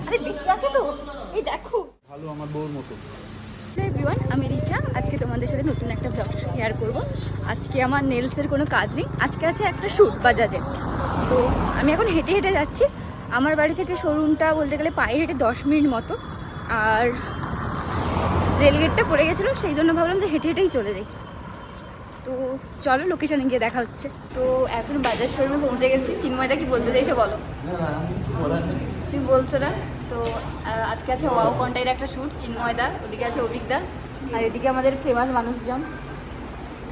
আরে বেঁচে আছে তো, এই দেখো ভালো আমার বউর মতো। এভরিওয়ান, আমি রিচা। আজকে তোমাদের সাথে নতুন একটা ব্লগ শেয়ার করব। আজকে আমার নেলসের কোনো কাজ নেই, আজকে আছে একটা শ্যুট বাজাজে। তো আমি এখন হেঁটে হেঁটে যাচ্ছি। আমার বাড়ি থেকে শোরুমটা বলতে গেলে পায়ে হেঁটে 10 মিনিট মতো। আর রেলগেটটা পড়ে গেছিলো, সেই জন্য ভাবলাম যে হেঁটে হেঁটেই চলে যাই। তো চলো লোকেশনে গিয়ে দেখা হচ্ছে। তো এখন বাজাজ শোরুমে পৌঁছে গেছি। চিন্ময়দা কি বলতে চাইছে বলো? তুমি বলছো না তো। আজকে আছে ওয়াও কন্টাইয়ের একটা শ্যুট। চিন্ময়দা, ওদিকে আছে অভিকদা, আর এদিকে আমাদের ফেমাস মানুষজন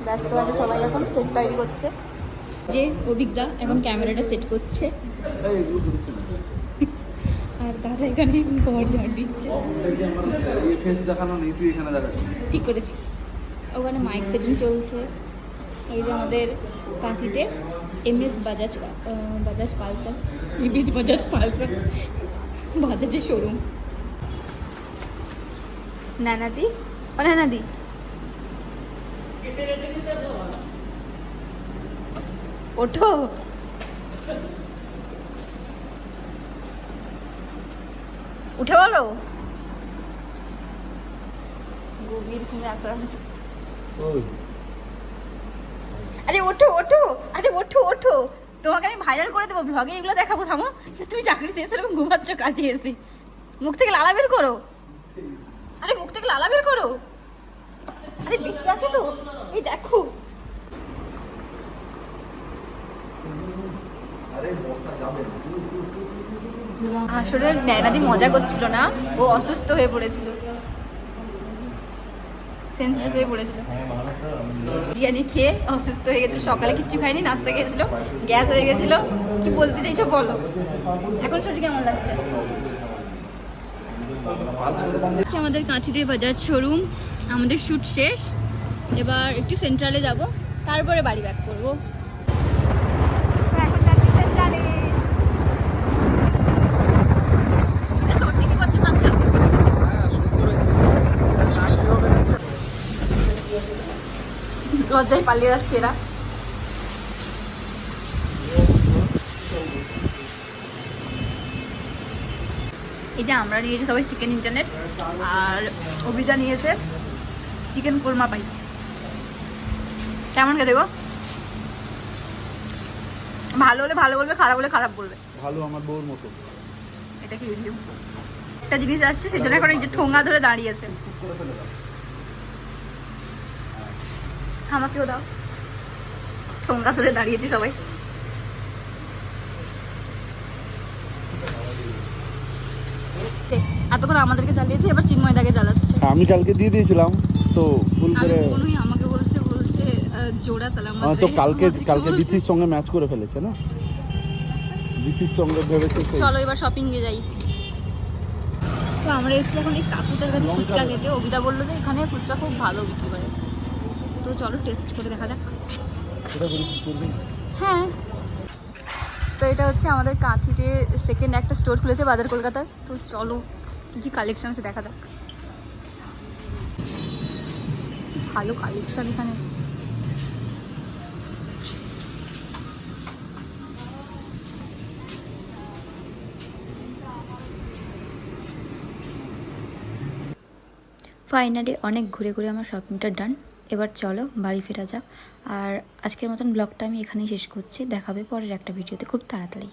ব্যস্ত আছে। সবাই এখন সেট তৈরি করছে। যে অভিকদা এখন ক্যামেরাটা সেট করছে, আর দাদা এখানে ঘর ঝাড় দিচ্ছে। ঠিক করেছি। ওখানে মাইক সেটিং চলছে। এই যে আমাদের কাঁথিতে MS Bajaj Pulsar, image Bajaj Pulsar, বাজাজের শোরুম। নানাদি, ও নানাদি, ওঠো। উঠে বলো। গভীর ঘুমে আক্রান্ত। আরে ওঠো ওঠো, আরে ওঠো ওঠো, তোমাকে আমি ভাইরাল করে দেবো, ব্লগে এগুলো দেখাবো। থামো, তুমি চাকরিতে এসে এরকম ঘুমাচ্ছ কাজে এসে। মুখ থেকে লালা বের করো, আরে মুখ থেকে লালা বের করো। আরে বেঁচে আছে তো, এই দেখো। আসলে নয়নাদি মজা করছিল না, ও অসুস্থ হয়ে পড়েছিল, সেন্সলেস হয়ে পড়েছিল। বিরিয়ানি খেয়ে অসুস্থ হয়ে গেছিল। সকালে কিচ্ছু খায়নি, নাস্তা খেয়েছিল, গ্যাস হয়ে গেছিল। কি বলতে চাইছো বলো? এখন শরীর কেমন লাগছে? আমাদের কাঁথিতে বাজাজ শোরুম। আমাদের শ্যুট শেষ, এবার একটু সেন্ট্রালে যাব, তারপরে বাড়ি ব্যাক করবো। এখন যাচ্ছি সেন্ট্রালে। সর্দি কি করছে খাচ্ছ? লজ্জায় পালিয়ে যাচ্ছে এরা। এই যে আমরা নিয়েছি সবাই চিকেন ইন্টারনেট, আর অভিজা নিয়েছে চিকেন কোরমা পাই। কেমন খেতে গো? ভালো হলে ভালো বলবে, খারাপ হলে খারাপ বলবে। ভালো আমার বউর মতো। এটা কি রিভিউ? একটা জিনিস আসছে, সেই জন্য এখন এই যে ঠোঙা ধরে দাঁড়িয়েছে। আমাকেও দাও। ঠোঙা ধরে দাঁড়িয়েছি সবাই। এতক্ষণ আমাদেরকে জ্বালিয়েছে, এবার চিন্ময়দাকে জ্বালাচ্ছে। আমি কালকে দিয়ে দিয়েছিলাম তো ভুল করে। আমাকে বলছে জোড়া সালাম। তো কালকে বিথির সঙ্গে ম্যাচ করে ফেলেছে না, বিথির সঙ্গে ভেবেছে। চলো এবার শপিং এ যাই। তো আমরা এসেছি এখন এই কাকুটার কাছে ফুচকা খেতে। অবিদা বললো যে এখানে ফুচকা খুব ভালো বিক্রি করে, তো চলো টেস্ট করে দেখা যাক। হ্যাঁ, তো এটা হচ্ছে আমাদের কাঁথিতে সেকেন্ড একটা স্টোর খুলেছে বাজার কলকাতায়। তো চলো কী কী কালেকশন আছে দেখা যাক। ভালো কালেকশন এখানে। ফাইনালি অনেক ঘুরে ঘুরে আমার শপিংটা ডান। এবার চলো বাড়ি ফেরা যাক। আর আজকের মতন ব্লগটা আমি এখানেই শেষ করছি। দেখাবে পরের একটা ভিডিওতে খুব তাড়াতাড়ি।